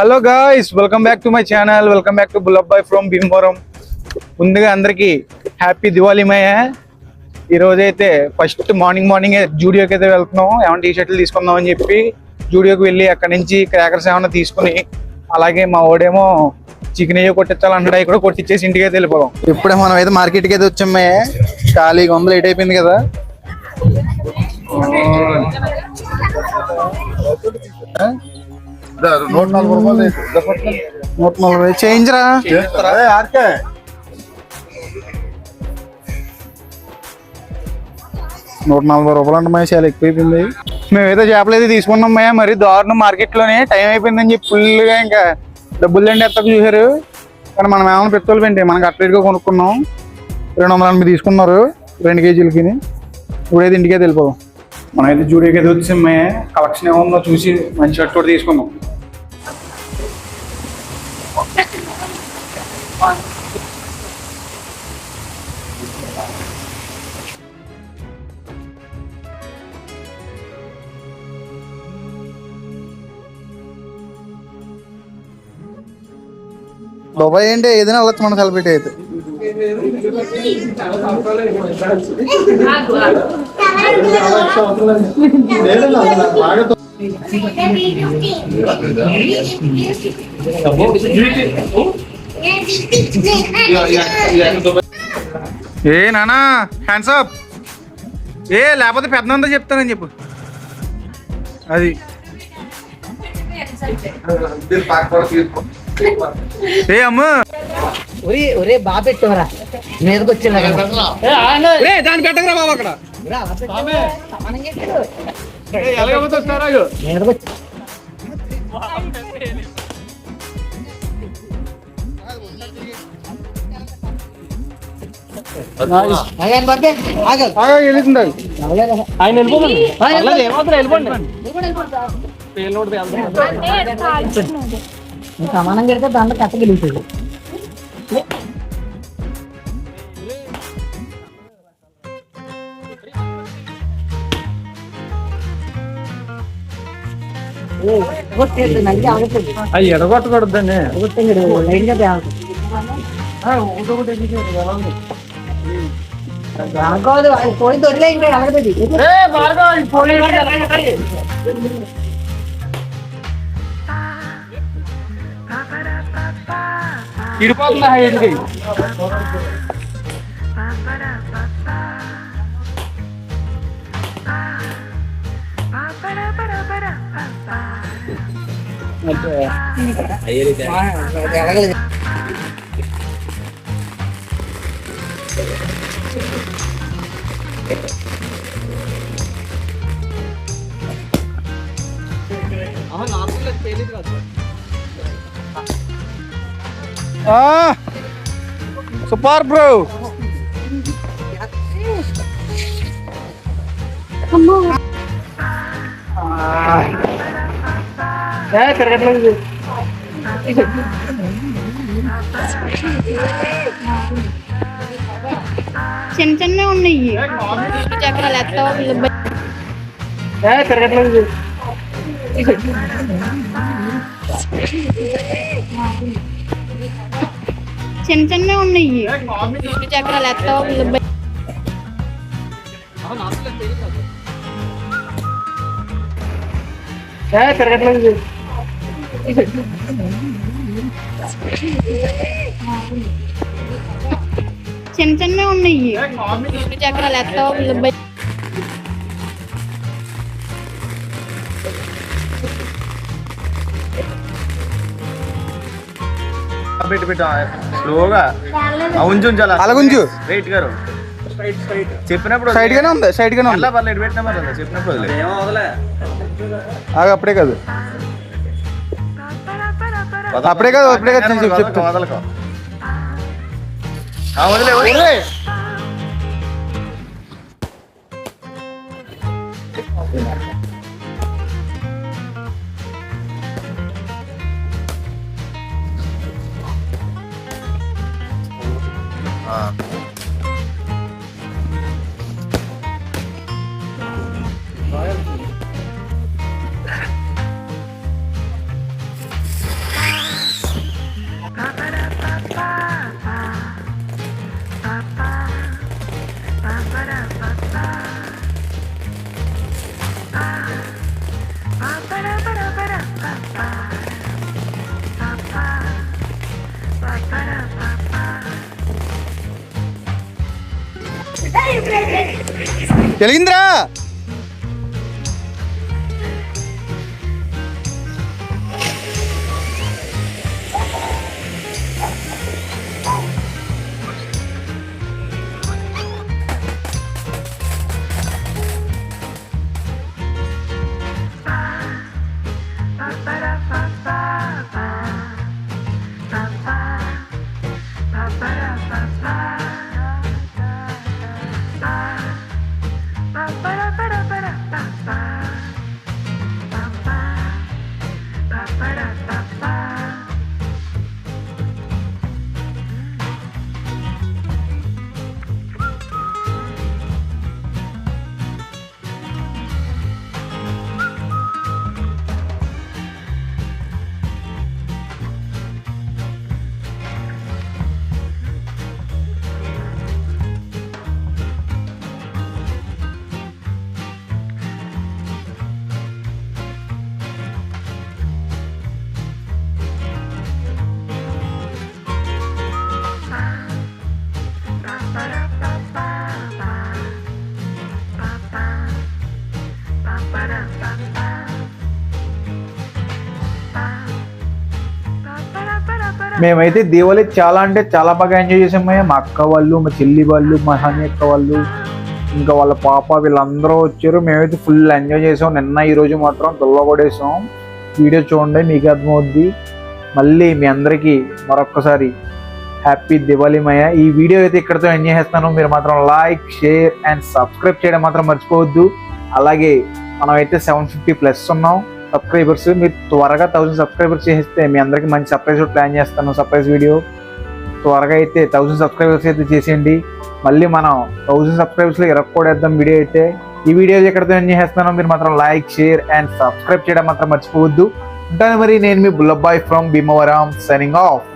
Hello guys, welcome back to my channel. Welcome back to Bullabbai from Bhimavaram. ముందుగా అందరికి happy Diwali మయ్య. ఈ రోజు అయితే ఫస్ట్ మార్నింగ్ జూడియోకి అయితే వెళ్తున్నాం. ఏమైనా టీ షర్ట్లు తీసుకుందాం అని చెప్పి జూడియోకి వెళ్ళి అక్కడ నుంచి క్రాకర్స్ ఏమైనా తీసుకుని, అలాగే మా ఓడేమో చికెన్ అయ్యో కొట్టించాలంటాడు, అవి కూడా కొట్టించేసి ఇంటికి అయితే వెళ్ళిపోదాం. ఇప్పుడే మనం అయితే మార్కెట్కి అయితే వచ్చాం మయ్య. ఖాళీగా ఉంది, లేట్ అయిపోయింది కదా. ₹140 చేంజ్ రా. 140 రూపాయలు అంటే మయ్య, చాలా ఎక్కువైపోయింది. మేమైతే చేపలు అయితే తీసుకున్నాం మయ్య. మరి దారుణం, మార్కెట్లోనే టైం అయిపోయిందని చెప్పి ఫుల్గా ఇంకా డబ్బులు దండి ఎత్తకు చూసారు. కానీ మనం ఏమైనా పెట్రోల్ పెంటే మనకి అట్లెట్గా కొనుక్కున్నాం. 280 తీసుకున్నారు 2 కేజీలకి. ఇప్పుడైతే ఇంటికైతే వెళ్ళిపోదాం. మనం అయితే జూడియోకి అయితే వచ్చాం మయ్య. కలెక్షన్ ఏముందో చూసి మంచి షర్ట్ కూడా తీసుకున్నాం. బాబాయ్ ఏంటి ఏదైనా వెళ్ళచ్చు మన సెలబ్రిటీ అయితే. ఏ నానా హ్యాండ్స్ అప్. ఏ లేకపోతే పెద్దనంతా చెప్తానని చెప్పు. అది ఏ అమ్మ ఒరే బాగా పెట్టారా మీదకి వచ్చిందా దాన్ని పెట్టకరా బాబు. అక్కడ సమానం కడితే దాంట్లో కట్టగలుగుతుంది. ఎడగొట్టకూడదండి. పోయి దొరిలే ఇంకా ఎలాగది ఇడిపోతుందా హైట్కి. Super bro. చిన్న చిన్న ఉన్నాయి చక్రాలు ఎత్తావు. చిన్న చిన్న ఉన్నాయి చక్రాలు ఎత్తావు. చిన్న చిన్న ఉన్నాయి చక్రాలు ఎత్తావు. స్లోగా అలాగుంచు. రైట్ గారు చెప్పినప్పుడు సైడ్ గానే ఉంది, సైడ్ గానే ఉంది. పర్లేదు పెట్టినా చెప్పినప్పుడు అప్పుడే కాదు, అప్పుడే కాదు, అప్పుడే కాదు చెప్తా. వదలకో వదిలే. వెలిగిందిరా. మేమైతే దీవాళి చాలా అంటే చాలా బాగా ఎంజాయ్ చేసామయ్యా. మా అక్క వాళ్ళు, మా చెల్లి వాళ్ళు, మా హనీ అక్క వాళ్ళు, ఇంకా వాళ్ళ పాప వీళ్ళందరూ వచ్చారు. మేమైతే ఫుల్ ఎంజాయ్ చేసాం. నిన్న ఈరోజు మాత్రం దుల్ల కొడేసాం. వీడియో చూడండి మీకు అర్థమవుద్ది. మళ్ళీ మీ అందరికీ మరొక్కసారి హ్యాపీ దివాళీమయ్య. ఈ వీడియో అయితే ఇక్కడితో ఎంజాయ్ చేస్తాను. మీరు మాత్రం లైక్, షేర్ అండ్ సబ్స్క్రైబ్ చేయడం మాత్రం మర్చిపోవద్దు. అలాగే మనమైతే 750+ ఉన్నాం సబ్స్క్రైబర్స్. మీరు త్వరగా 1000 సబ్స్క్రైబర్స్ చేస్తే మీ అందరికీ మంచి సర్ప్రైజ్ ప్లాన్ చేస్తాను. సర్ప్రైజ్ వీడియో త్వరగా అయితే 1000 సబ్స్క్రైబర్స్ అయితే చేసేయండి. మళ్ళీ మనం 1000 సబ్స్క్రైబర్స్లో ఇరక్కోడేద్దాం వీడియో అయితే. ఈ వీడియో ఎక్కడితో ఎంజాయ్ చేస్తాను. మీరు మాత్రం లైక్, షేర్ అండ్ సబ్స్క్రైబ్ చేయడం మాత్రం మర్చిపోవద్దు. ఉంటాను మరి. నేను మీ Bullabbai from Bhimavaram signing of.